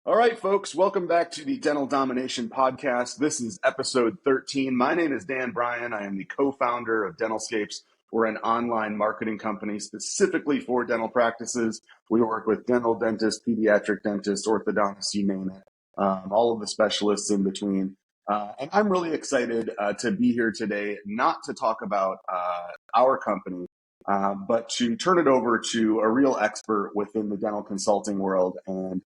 All right, folks, welcome back to the Dental Domination Podcast. This is episode 13. My name is Dan Bryan. I am the co-founder of Dentalscapes. We're an online marketing company specifically for dental practices. We work with dental dentists, pediatric dentists, orthodontists, you name it, all of the specialists in between. And I'm really excited to be here today, not to talk about our company, but to turn it over to a real expert within the dental consulting world. And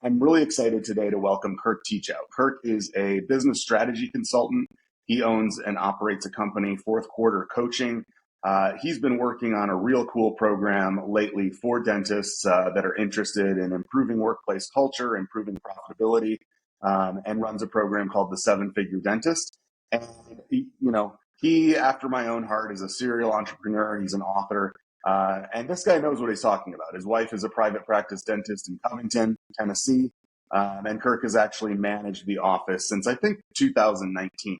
I'm really excited today to welcome Kirk Teachout. Kirk is a business strategy consultant. He owns and operates a company, Fourth Quarter Coaching. He's been working on a real cool program lately for dentists that are interested in improving workplace culture, improving profitability, and runs a program called the Seven Figure Dentist. And he, after my own heart, is a serial entrepreneur. He's an author. And this guy knows what he's talking about. His wife is a private practice dentist in Covington, Tennessee. And Kirk has actually managed the office since, I think, 2019.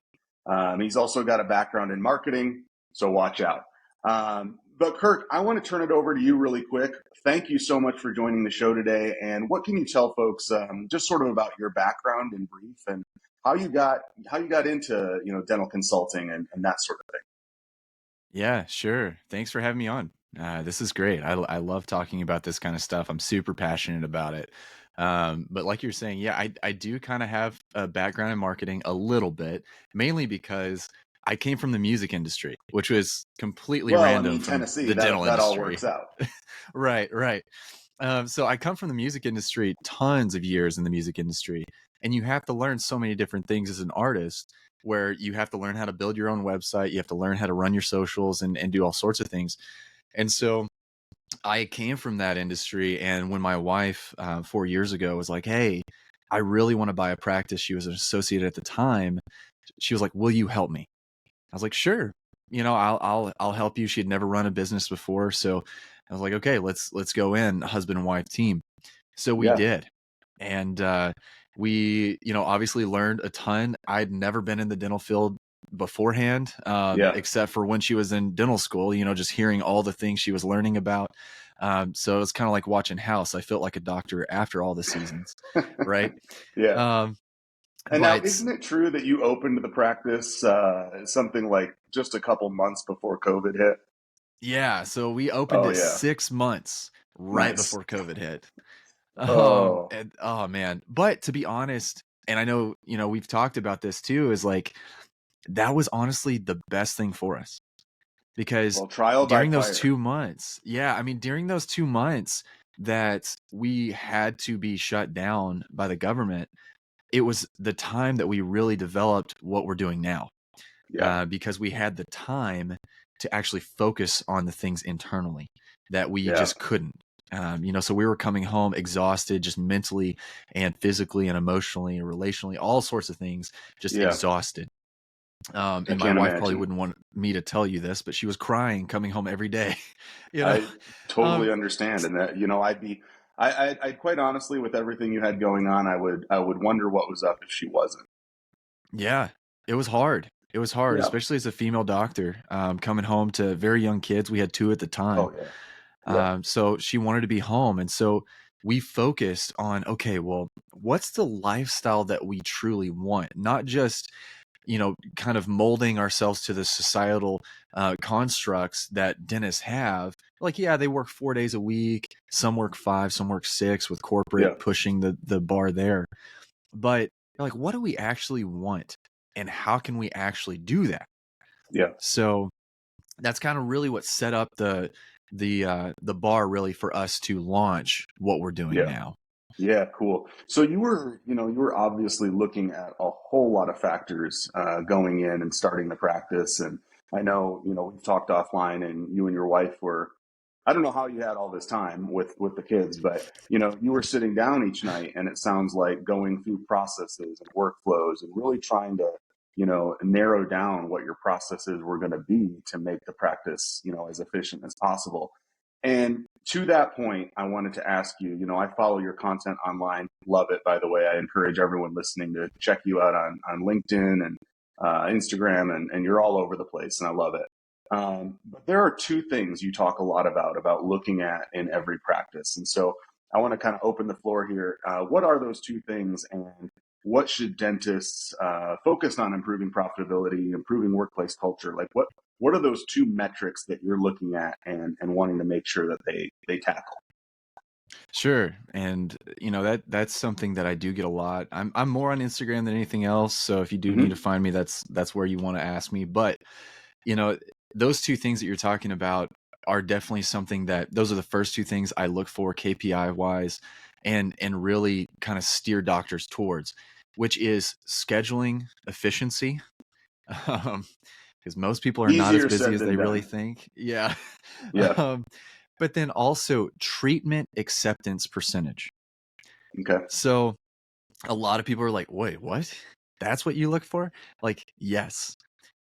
He's also got a background in marketing, so watch out. But Kirk, I want to turn it over to you really quick. Thank you so much for joining the show today. And what can you tell folks just sort of about your background in brief and how you got into dental consulting and that sort of thing? Yeah, sure. Thanks for having me on. This is great. I love talking about this kind of stuff. I'm super passionate about it. But like you're saying, yeah, I do kind of have a background in marketing a little bit, mainly because I came from the music industry, which was completely Well, I random mean, from Tennessee, the dental that all industry. works out. Right, right. So I come from the music industry, tons of years in the music industry, and you have to learn so many different things as an artist, where you have to learn how to build your own website, you have to learn how to run your socials and do all sorts of things. And so I came from that industry. And when my wife 4 years ago was like, "Hey, I really want to buy a practice," she was an associate at the time. She was like, "Will you help me?" I was like, "Sure, I'll help you." She had never run a business before, so I was like, "Okay, let's go in, husband and wife team." So we Yeah. did, and we obviously learned a ton. I'd never been in the dental field beforehand, Yeah. except for when she was in dental school. Just hearing all the things she was learning about. So it was kind of like watching House. I felt like a doctor after all the seasons, right? Yeah. Um, And now, but isn't it true that you opened the practice something like just a couple months before COVID hit? yeah, so we opened Oh, it yeah. 6 months right Nice. before COVID hit. Oh, And oh man, but to be honest, and I know, we've talked about this too, is like that was honestly the best thing for us because well, trial by during those fire. 2 months, yeah, I mean, during those 2 months that we had to be shut down by the government, it was the time that we really developed what we're doing now, Yeah. because we had the time to actually focus on the things internally that we Yeah. just couldn't. So we were coming home exhausted, just mentally and physically and emotionally and relationally, all sorts of things, just Yeah. exhausted. I And my can't wife probably imagine. wouldn't want me to tell you this, but she was crying coming home every day, you know. I totally Um, understand. And that, I quite honestly, with everything you had going on, I would wonder what was up if she wasn't. yeah, it was hard. It was hard, Yeah. especially as a female doctor, coming home to very young kids. We had two at the time. Oh, yeah. Yeah. So she wanted to be home. And so we focused on, okay, well, what's the lifestyle that we truly want? Not just, kind of molding ourselves to the societal constructs that dentists have. Like, yeah, they work 4 days a week. Some work 5, some work 6 with Yeah. corporate pushing the bar there. But like, what do we actually want? And how can we actually do that? Yeah. So that's kind of really what set up the bar really for us to launch what we're doing Yeah. now. Yeah, cool. So you were obviously looking at a whole lot of factors going in and starting the practice. And I know, we've talked offline, and you and your wife were, I don't know how you had all this time with the kids, but you were sitting down each night, and it sounds like going through processes and workflows and really trying to, narrow down what your processes were going to be to make the practice, as efficient as possible. And to that point, I wanted to ask you, I follow your content online. Love it, by the way. I encourage everyone listening to check you out on LinkedIn and Instagram, and you're all over the place, and I love it. But there are two things you talk a lot about looking at in every practice. And so I want to kind of open the floor here. What are those two things, and what should dentists focus on improving profitability, improving workplace culture? Like what are those two metrics that you're looking at and wanting to make sure that they tackle? Sure. And that's something that I do get a lot. I'm more on Instagram than anything else. So if you do need to find me, that's where you want to ask me. But those two things that you're talking about are definitely something that those are the first two things I look for KPI wise and really kind of steer doctors towards, which is scheduling efficiency. Because most people are not as Easier busy said as than they done. really think. Yeah. Yeah. But then also treatment acceptance percentage. Okay. So a lot of people are like, wait, what? That's what you look for? Like, yes,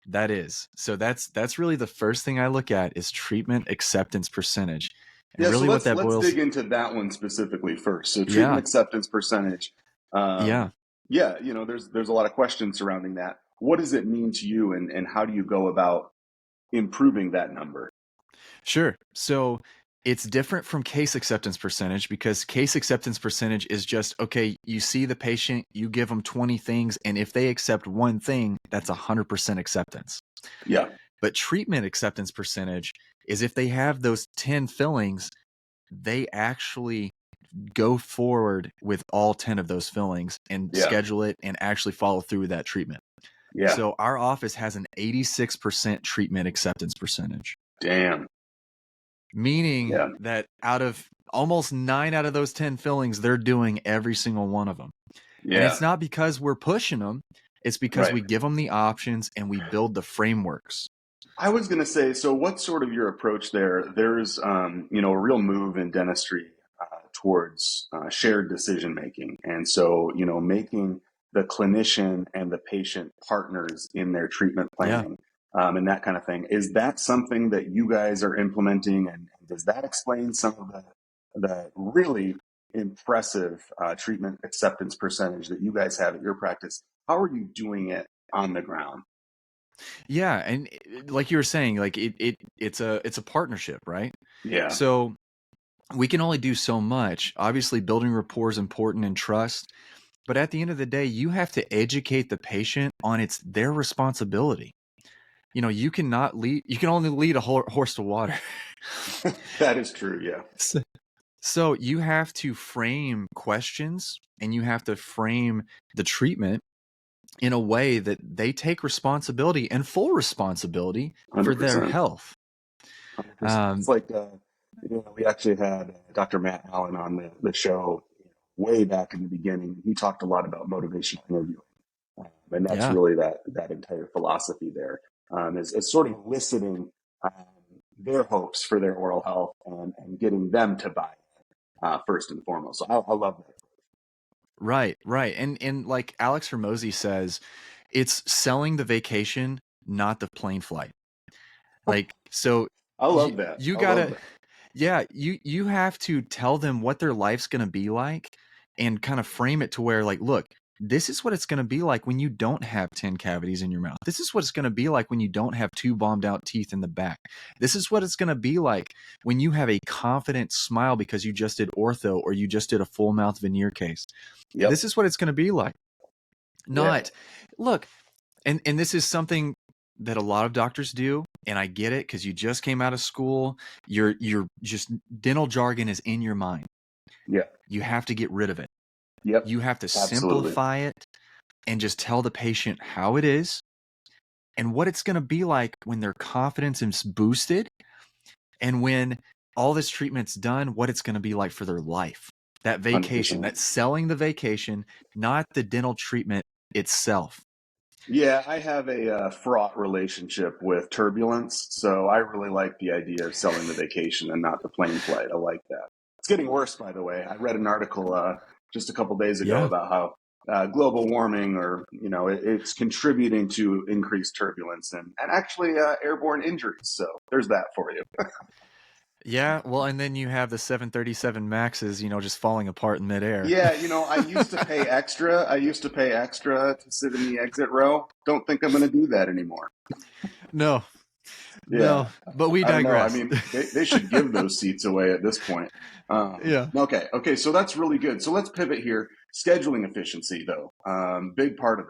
that is. So that's really the first thing I look at is treatment acceptance percentage. And Yeah, so really what let's that boils. dig into that one specifically first. So treatment Yeah. acceptance percentage. Yeah. Yeah, there's a lot of questions surrounding that. What does it mean to you, and how do you go about improving that number? Sure. So it's different from case acceptance percentage because case acceptance percentage is just, okay, you see the patient, you give them 20 things, and if they accept one thing, that's 100% acceptance. Yeah. But treatment acceptance percentage is if they have those 10 fillings, they actually go forward with all 10 of those fillings and schedule it and actually follow through with that treatment. Yeah. So our office has an 86% treatment acceptance percentage. Damn. Meaning that out of almost 9 out of those 10 fillings, they're doing every single one of them. Yeah. And it's not because we're pushing them. It's because we give them the options and we build the frameworks. I was going to say, so what's sort of your approach there? There's, a real move in dentistry towards shared decision making. And so, making the clinician and the patient partners in their treatment planning. And that kind of thing. Is that something that you guys are implementing? And does that explain some of the really impressive treatment acceptance percentage that you guys have at your practice? How are you doing it on the ground? Yeah, and like you were saying, like it's a partnership, right? Yeah. So we can only do so much. Obviously, building rapport is important and trust, but at the end of the day, you have to educate the patient on it's their responsibility. You cannot lead. You can only lead a horse to water. That is true. Yeah. So you have to frame questions and you have to frame the treatment in a way that they take responsibility and full responsibility 100%. for their health. 100%. It's like, we actually had Dr. Matt Allen on the show way back in the beginning. He talked a lot about motivational interviewing. And that's really that entire philosophy there, is sort of eliciting their hopes for their oral health and getting them to buy it first and foremost. So I love that. Right. And like Alex Hermosi says, it's selling the vacation, not the plane flight. Like, so I love that. You you have to tell them what their life's going to be like and kind of frame it to where like, look, this is what it's going to be like when you don't have 10 cavities in your mouth. This is what it's going to be like when you don't have 2 bombed out teeth in the back. This is what it's going to be like when you have a confident smile because you just did ortho or you just did a full mouth veneer case. Yep. This is what it's going to be like. Look, and this is something that a lot of doctors do, and I get it because you just came out of school. You're just dental jargon is in your mind. Yeah. You have to get rid of it. Yep. You have to simplify it and just tell the patient how it is and what it's going to be like when their confidence is boosted and when all this treatment's done, what it's going to be like for their life. That vacation, 100%. That's selling the vacation, not the dental treatment itself. Yeah, I have a fraught relationship with turbulence, so I really like the idea of selling the vacation and not the plane flight. I like that. It's getting worse, by the way. I read an article just a couple days ago about how global warming, or it's contributing to increased turbulence and actually airborne injuries. So there's that for you. Yeah, well, and then you have the 737 Maxes, just falling apart in midair. Yeah, I used to pay extra. to sit in the exit row. Don't think I'm going to do that anymore. No, no, Yeah, but we I don't know. I digress. mean, they should give those seats away at this point. Yeah. Okay, so that's really good. So let's pivot here. Scheduling efficiency, though, big part of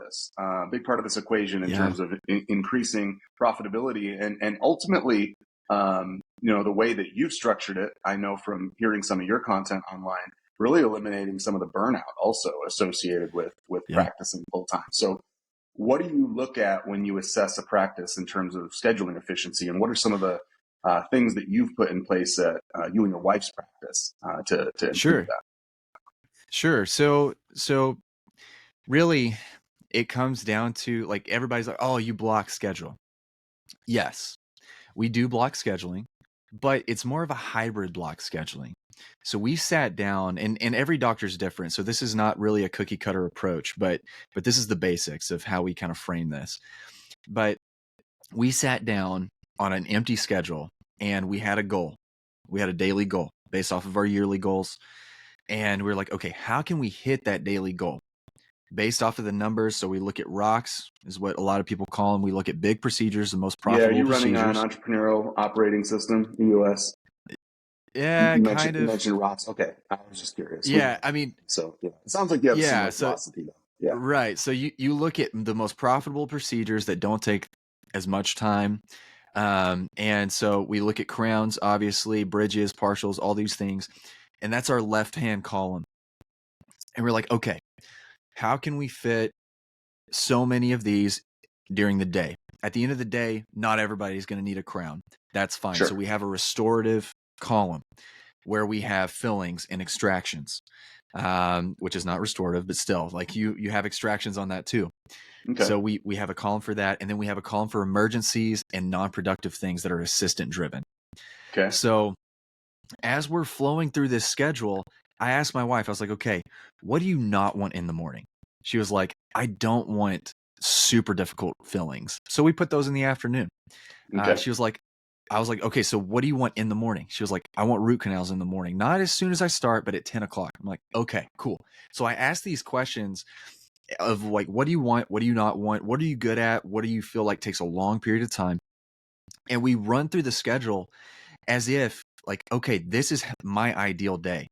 this equation in Yeah. terms of increasing profitability and ultimately, the way that you've structured it. I know from hearing some of your content online, really eliminating some of the burnout also associated with Yeah. practicing full time. So what do you look at when you assess a practice in terms of scheduling efficiency, and what are some of the things that you've put in place at you and your wife's practice to improve Sure. that? Sure. So really it comes down to like everybody's like, "Oh, you block schedule." Yes, we do block scheduling, but it's more of a hybrid block scheduling. So we sat down and every doctor's different. So this is not really a cookie cutter approach, but this is the basics of how we kind of frame this. But we sat down on an empty schedule and we had a goal. We had a daily goal based off of our yearly goals. And we were like, okay, how can we hit that daily goal? Based off of the numbers. So we look at rocks, is what a lot of people call them. We look at big procedures, the most Yeah, are profitable you running an procedures. entrepreneurial operating system, EOS? You, Yeah, you mentioned kind you of. mentioned ROTS. Okay, I was just curious. Yeah, I mean, So yeah, it sounds like you have a yeah. similar So philosophy, though. Yeah, right. So you look at the most profitable procedures that don't take as much time. And so we look at crowns, obviously, bridges, partials, all these things. And that's our left-hand column. And we're like, okay, how can we fit so many of these during the day? At the end of the day, not everybody's going to need a crown. That's fine. So sure. we have a restorative column where we have fillings and extractions, which is not restorative, but still, like you have extractions on that too. Okay. So we have a column for that, and then we have a column for emergencies and non-productive things that are assistant driven. Okay. So as we're flowing through this schedule, I asked my wife, I was like, okay, what do you not want in the morning? She was like, I don't want super difficult fillings. So we put those in the afternoon. Okay. She was like, I was like, okay, so what do you want in the morning? She was like, I want root canals in the morning. Not as soon as I start, but at 10 o'clock. I'm like, okay, cool. So I asked these questions of like, what do you want? What do you not want? What are you good at? What do you feel like takes a long period of time? And we run through the schedule as if like, okay, this is my ideal day.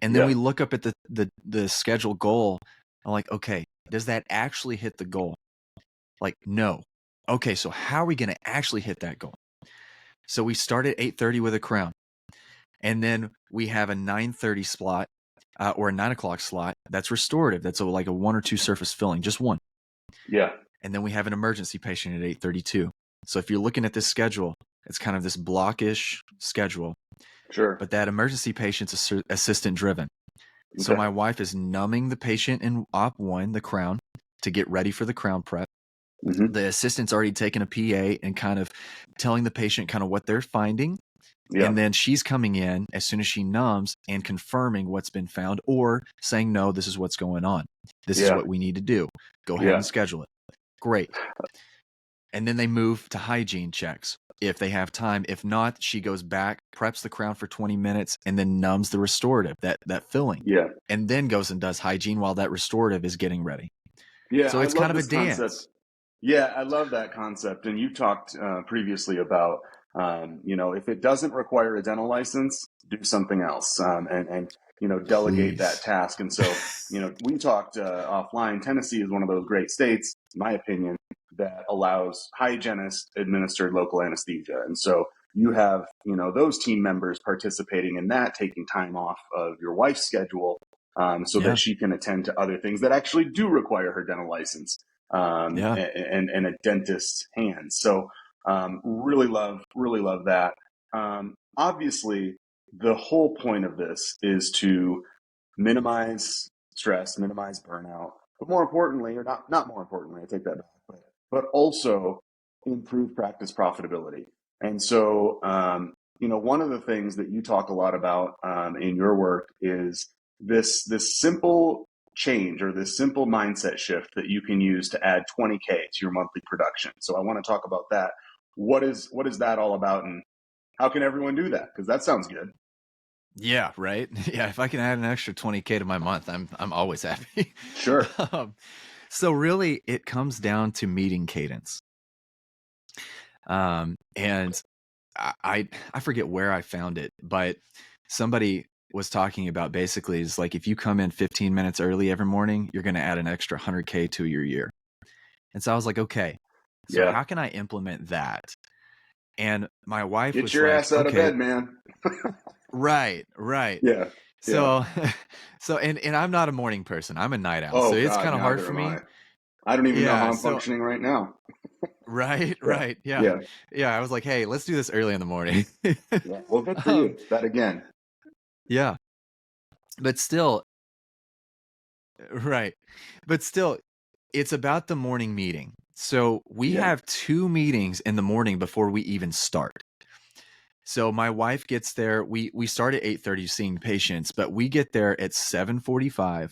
And then Yeah. we look up at the schedule goal. I'm like, okay, does that actually hit the goal? Like, no. Okay, so how are we going to actually hit that goal? So we start at 8:30 with a crown, and then we have a 9:30 slot or a 9 o'clock slot. That's restorative. That's like a 1 or 2 surface filling, just one. Yeah. And then we have an emergency patient at 8:32. So if you're looking at this schedule, it's kind of this blockish schedule, Sure. but that emergency patient's assistant driven. So Okay. my wife is numbing the patient in op 1, the crown, to get ready for the crown prep. Mm-hmm. The assistant's already taken a PA and kind of telling the patient kind of what they're finding. Yeah. And then she's coming in as soon as she numbs and confirming what's been found or saying, no, this is what's going on. This is Yeah. what we need to do. Go ahead Yeah. and schedule it. Great. And then they move to hygiene checks if they have time. If not, she goes back, preps the crown for 20 minutes, and then numbs the restorative, that filling, Yeah. and then goes and does hygiene while that restorative is getting ready. Yeah. So I it's kind love of a this concept. dance. Yeah, I love that concept. And you talked previously about, if it doesn't require a dental license, do something else, and delegate that Please. task. And so, we talked offline. Tennessee is one of those great states, in my opinion, that allows hygienist administered local anesthesia. And so you have, those team members participating in that, taking time off of your wife's schedule so Yeah. that she can attend to other things that actually do require her dental license Yeah. and a dentist's hands. So really love that. Obviously, the whole point of this is to minimize stress, minimize burnout, but more importantly, or not more importantly, I take that back, but also improve practice profitability. And so, one of the things that you talk a lot about in your work is this simple change or this simple mindset shift that you can use to add 20K to your monthly production. So I want to talk about that. What is that all about, and how can everyone do that? Because that sounds good. Yeah. Right. Yeah. If I can add an extra 20K to my month, I'm always happy. Sure. So really it comes down to meeting cadence. And I forget where I found it, but somebody was talking about basically is like, if you come in 15 minutes early every morning, you're going to add an extra 100K to your year. And so I was like, okay, so Yeah. how can I implement that? And my wife Get was your like, ass out of okay, bed, man. right. Yeah. Yeah. So, and I'm not a morning person. I'm a night owl. So Oh it's God, kind of hard neither for am me. I. I don't even know how Yeah. I'm So, functioning right now. right, Yeah. right. Yeah. Yeah. Yeah. I was like, hey, let's do this early in the morning. Yeah. Well, good for um, you. That again. yeah. But still, right. But still, it's about the morning meeting. So we Yeah. have 2 meetings in the morning before we even start. So my wife gets there. We start at 8:30 seeing patients, but we get there at 7:45,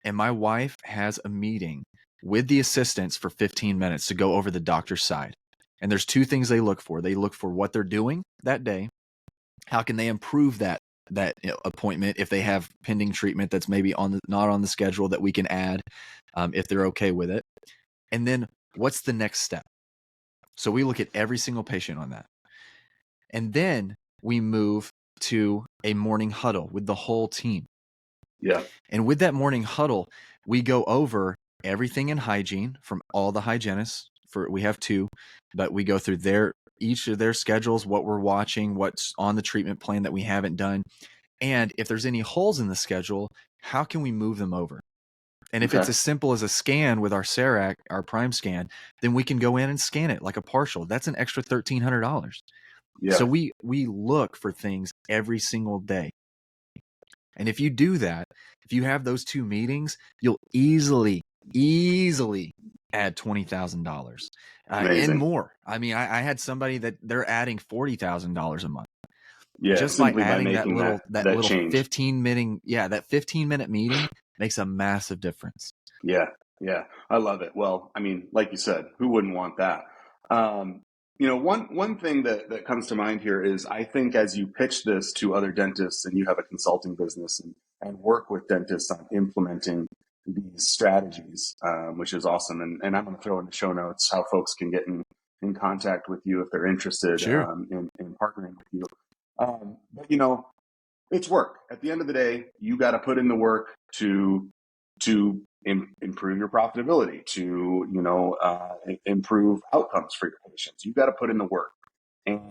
and my wife has a meeting with the assistants for 15 minutes to go over the doctor's side. And there's 2 things they look for. They look for what they're doing that day. How can they improve that appointment if they have pending treatment that's maybe not on the schedule that we can add, if they're okay with it. And then what's the next step? So we look at every single patient on that. And then we move to a morning huddle with the whole team. Yeah. And with that morning huddle, we go over everything in hygiene from all the hygienists. We have 2, but we go through each of their schedules, what we're watching, what's on the treatment plan that we haven't done. And if there's any holes in the schedule, how can we move them over? And if it's Okay. as simple as a scan with our CERAC, our prime scan, then we can go in and scan it like a partial. That's an extra $1,300. So Yeah. we look for things every single day. And if you do that, if you have those 2 meetings, you'll easily add $20,000 and Amazing. more. I mean, I had somebody that they're adding $40,000 a month Yeah. just by Simply by adding making that that little change. 15-minute meeting makes a massive difference. Yeah. Yeah. I love it. Well, I mean, like you said, who wouldn't want that? Um, one thing that comes to mind here is I think as you pitch this to other dentists and you have a consulting business and work with dentists on implementing these strategies, which is awesome. And I'm going to throw in the show notes how folks can get in contact with you if they're interested Sure. in partnering with you. But it's work. At the end of the day, you got to put in the work to improve your profitability, to improve outcomes for your patients. You got to put in the work. And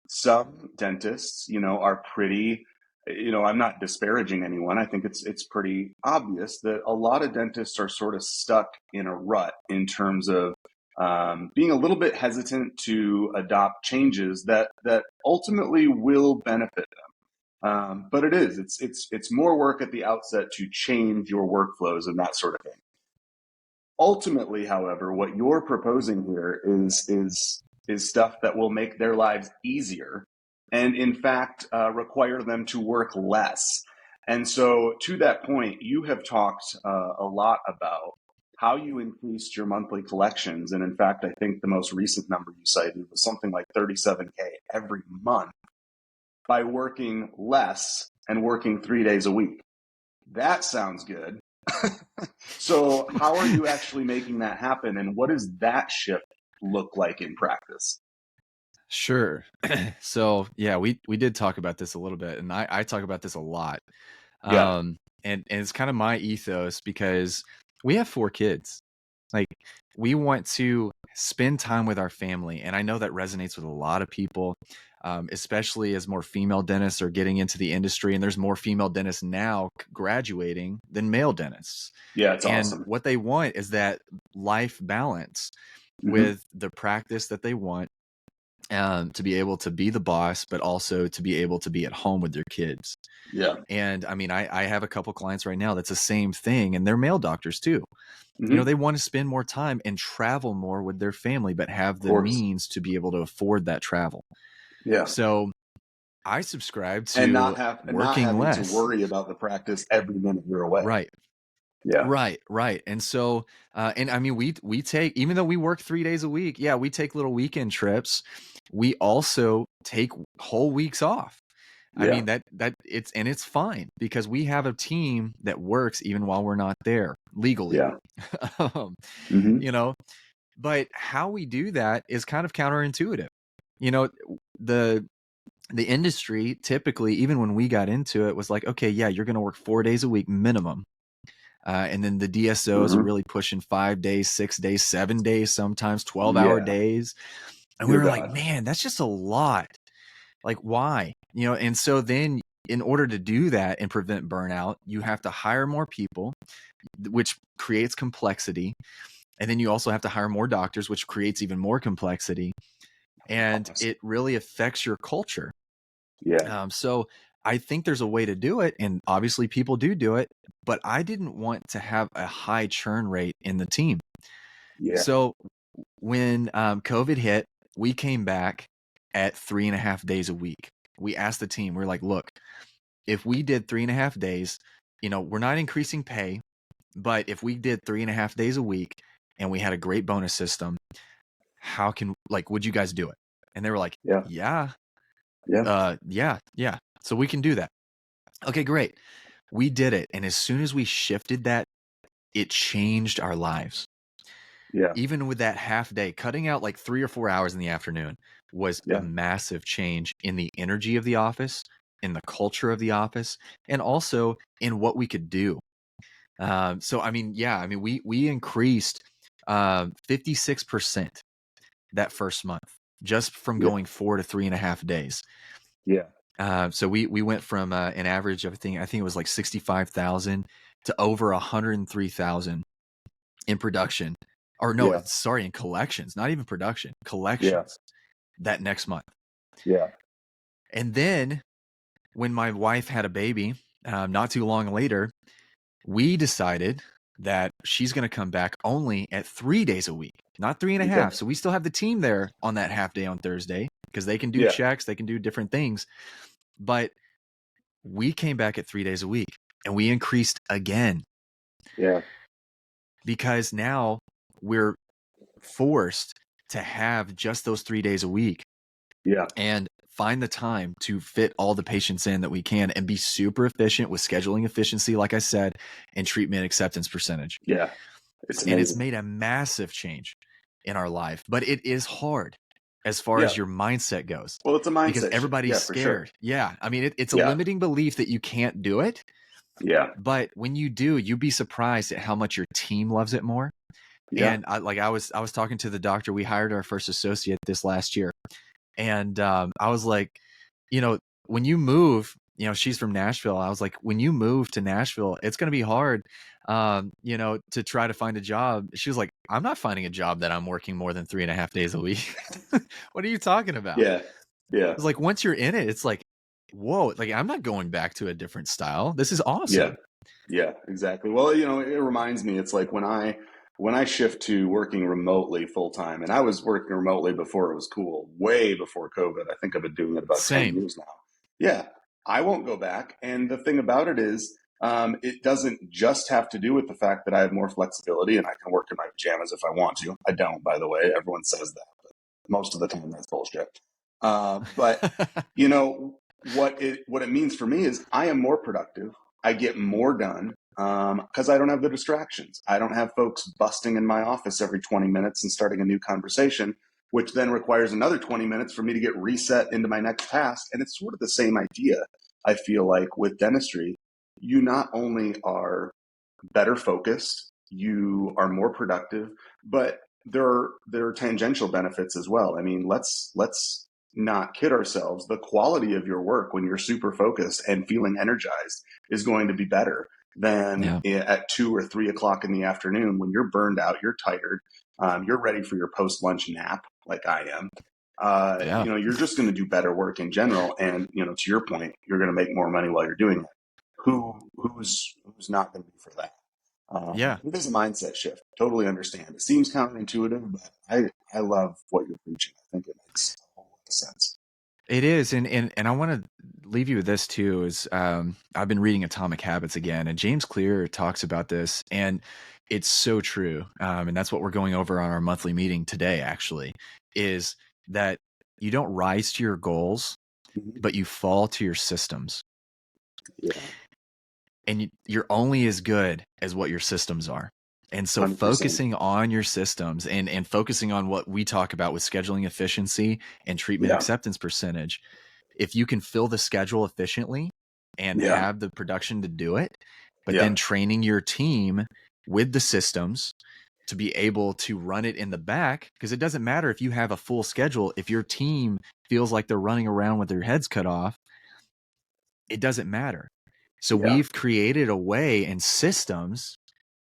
some dentists, are pretty. I'm not disparaging anyone. I think it's pretty obvious that a lot of dentists are sort of stuck in a rut in terms of being a little bit hesitant to adopt changes that ultimately will benefit them. But it's more work at the outset to change your workflows and that sort of thing. Ultimately, however, what you're proposing here is stuff that will make their lives easier and in fact require them to work less. And so to that point, you have talked a lot about how you increased your monthly collections. And in fact, I think the most recent number you cited was something like 37K every month by working less and working 3 days a week. That sounds good. So how are you actually making that happen? And what does that shift look like in practice? Sure. So yeah, we did talk about this a little bit, and I talk about this a lot. Yeah. And it's kind of my ethos because we have 4 kids. Like, we want to spend time with our family, and I know that resonates with a lot of people, especially as more female dentists are getting into the industry, and there's more female dentists now graduating than male dentists. Yeah, it's And awesome. what they want is that life balance Mm-hmm. with the practice that they want, to be able to be the boss, but also to be able to be at home with their kids. Yeah. And I mean, I have a couple clients right now that's the same thing, and they're male doctors too. Mm-hmm. They want to spend more time and travel more with their family, but have Of the course. means to be able to afford that travel. Yeah. So I subscribe And to not working having to less. worry about the practice every minute you're away. Right. Yeah. Right. And so, and I mean, we take, even though we work 3 days a week, yeah, we take little weekend trips. We also take whole weeks off. I Yeah. mean, it's fine because we have a team that works even while we're not there legally. Yeah. um, Mm-hmm. you know, But how we do that is kind of counterintuitive. You know, the industry typically, even when we got into it, was like, okay, yeah, you're going to work 4 days a week minimum. And then the DSOs are really pushing 5 days, 6 days, 7 days, sometimes 12-hour days. And we were like, man, that's just a lot. Like, why? You know, and so then in order to do that and prevent burnout, you have to hire more people, which creates complexity. And then you also have to hire more doctors, which creates even more complexity. And it really affects your culture. Yeah. So I think there's a way to do it. And obviously people do it, but I didn't want to have a high churn rate in the team. Yeah. So when COVID hit, we came back at 3.5 days a week. We asked the team, we're like, look, if we did 3.5 days, you know, we're not increasing pay, but if we did 3.5 days a week and we had a great bonus system, how can, like, would you guys do it? And they were like, yeah. So we can do that. Okay, great. We did it. And as soon as we shifted that, it changed our lives. Yeah. Even with that half day, cutting out like 3 or 4 hours in the afternoon was a massive change in the energy of the office, in the culture of the office, and also in what we could do. So, I mean, we increased 56% that first month just from going 4 to 3.5 days. Yeah. So we went from an average of, I think it was like 65,000 to over 103,000 in production. Or no, sorry, in collections, not even production, collections that next month. Yeah. And then when my wife had a baby, not too long later, we decided that she's going to come back only at 3 days a week, not 3.5. So we still have the team there on that half day on Thursday because they can do checks, they can do different things. But we came back at 3 days a week and we increased again. Yeah. Because now we're forced to have just those 3 days a week. Yeah. And find the time to fit all the patients in that we can and be super efficient with scheduling efficiency, like I said, and treatment acceptance percentage. Yeah. It's made a massive change in our life, but it is hard as far as your mindset goes. Well, it's a mindset because everybody's shift. scared. Yeah. I mean, it's a limiting belief that you can't do it. Yeah. But when you do, you'd be surprised at how much your team loves it more. Yeah. And I was talking to the doctor. We hired our first associate this last year. And I was like, you know, when you move, you know, she's from Nashville. I was like, when you move to Nashville, it's going to be hard, you know, to try to find a job. She was like, I'm not finding a job that I'm working more than 3.5 days a week. What are you talking about? Yeah. Yeah. It's like, once you're in it, it's like, whoa, like I'm not going back to a different style. This is awesome. Yeah, exactly. Well, you know, it reminds me, it's like when I shift to working remotely full time, and I was working remotely before it was cool, way before COVID. I think I've been doing it about 10 years now. Yeah, I won't go back. And the thing about it is, it doesn't just have to do with the fact that I have more flexibility and I can work in my pajamas if I want to. I don't, by the way. Everyone says that, but most of the time that's bullshit. But you know what it means for me is I am more productive. I get more done because I don't have the distractions. I don't have folks busting in my office every 20 minutes and starting a new conversation, which then requires another 20 minutes for me to get reset into my next task. And it's sort of the same idea, I feel like, with dentistry. You not only are better focused, you are more productive, but there are tangential benefits as well. I mean, let's not kid ourselves. The quality of your work when you're super focused and feeling energized is going to be better than at 2 or 3 o'clock in the afternoon when you're burned out, you're tired, you're ready for your post-lunch nap like I am. You know, you're just going to do better work in general. And, you know, to your point, you're going to make more money while you're doing it. Who's not going to be for that? It is a mindset shift. Totally understand. It seems counterintuitive, but I love what you're preaching. I think it makes a whole lot of sense. It is, and I want to leave you with this too. Is I've been reading Atomic Habits again, and James Clear talks about this, and it's so true. And that's what we're going over on our monthly meeting today. Actually, is that you don't rise to your goals, but you fall to your systems. Yeah. And you're only as good as what your systems are. And so 100%. focusing on your systems and focusing on what we talk about with scheduling efficiency and treatment Yeah. acceptance percentage, if you can fill the schedule efficiently and Yeah. have the production to do it, but Yeah. then training your team with the systems to be able to run it in the back, because it doesn't matter if you have a full schedule. If your team feels like they're running around with their heads cut off, it doesn't matter. So Yeah. we've created a way and systems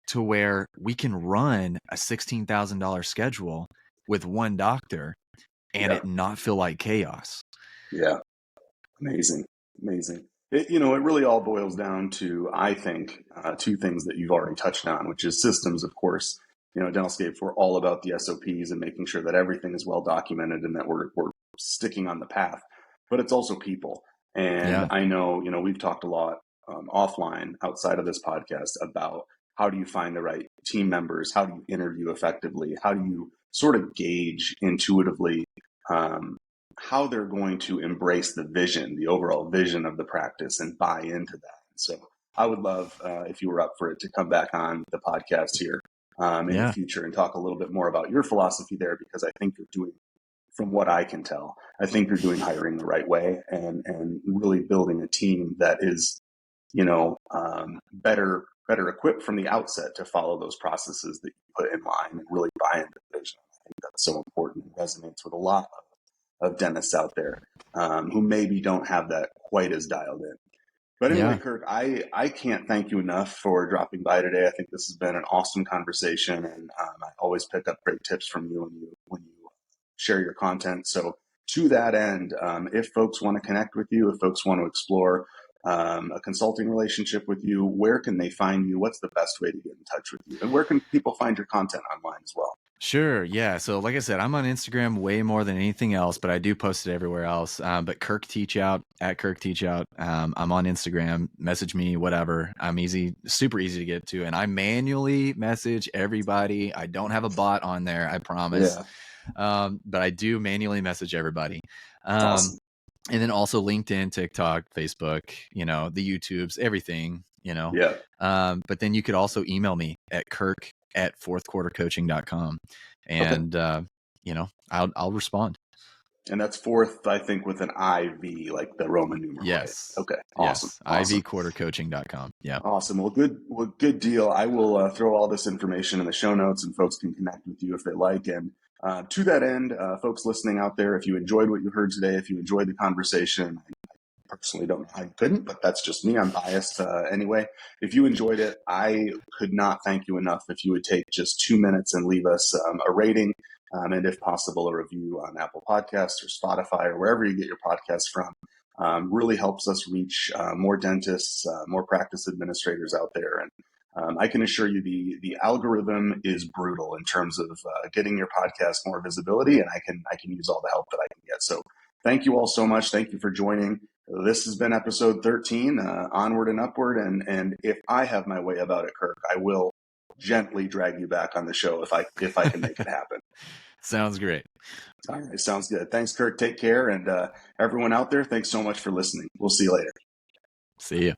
to where we can run a $16,000 schedule with one doctor and Yeah. it not feel like chaos. Yeah. Amazing. Amazing. It really all boils down to, I think, two things that you've already touched on, which is systems, of course. At Dentalscape, we're all about the SOPs and making sure that everything is well documented and that we're sticking on the path. But it's also people. And Yeah. I know, we've talked a lot offline outside of this podcast about how do you find the right team members? How do you interview effectively? How do you sort of gauge intuitively how they're going to embrace the vision, the overall vision of the practice, and buy into that. So I would love, if you were up for it, to come back on the podcast here in the future and talk a little bit more about your philosophy there, because I think you're doing, from what I can tell, I think you're doing hiring the right way and really building a team that is, better equipped from the outset to follow those processes that you put in line and really buy into the vision. I think that's so important and resonates with a lot of dentists out there who maybe don't have that quite as dialed in. But anyway, Kirk, I can't thank you enough for dropping by today. I think this has been an awesome conversation, and I always pick up great tips from you when you share your content. So to that end, if folks want to connect with you, if folks want to explore a consulting relationship with you, where can they find you? What's the best way to get in touch with you? And where can people find your content online as well? Sure. Yeah. So like I said, I'm on Instagram way more than anything else, but I do post it everywhere else. But Kirk Teachout at Kirk Teachout. I'm on Instagram. Message me, whatever. I'm super easy to get to. And I manually message everybody. I don't have a bot on there, I promise. But I do manually message everybody. Awesome. And then also LinkedIn, TikTok, Facebook, the YouTubes, everything, Yeah. But then you could also email me at kirk@fourthquartercoaching.com. And, I'll respond. And that's fourth, I think, with an IV, like the Roman numeral. Yes. Right? Okay. Awesome. Yes. Awesome. ivquartercoaching.com. Yeah. Awesome. Well, good deal. I will throw all this information in the show notes, and folks can connect with you if they like. And to that end, folks listening out there, if you enjoyed what you heard today, if you enjoyed the conversation, I personally don't know how you couldn't, but that's just me. I'm biased anyway. If you enjoyed it, I could not thank you enough if you would take just 2 minutes and leave us a rating. And if possible, a review on Apple Podcasts or Spotify or wherever you get your podcasts from. Really helps us reach more dentists, more practice administrators out there. And I can assure you the algorithm is brutal in terms of getting your podcast more visibility, and I can use all the help that I can get. So thank you all so much. Thank you for joining. This has been episode 13, Onward and Upward. And if I have my way about it, Kirk, I will gently drag you back on the show if I can make it happen. Sounds great. All right. Sounds good. Thanks, Kirk. Take care. And everyone out there, thanks so much for listening. We'll see you later. See you.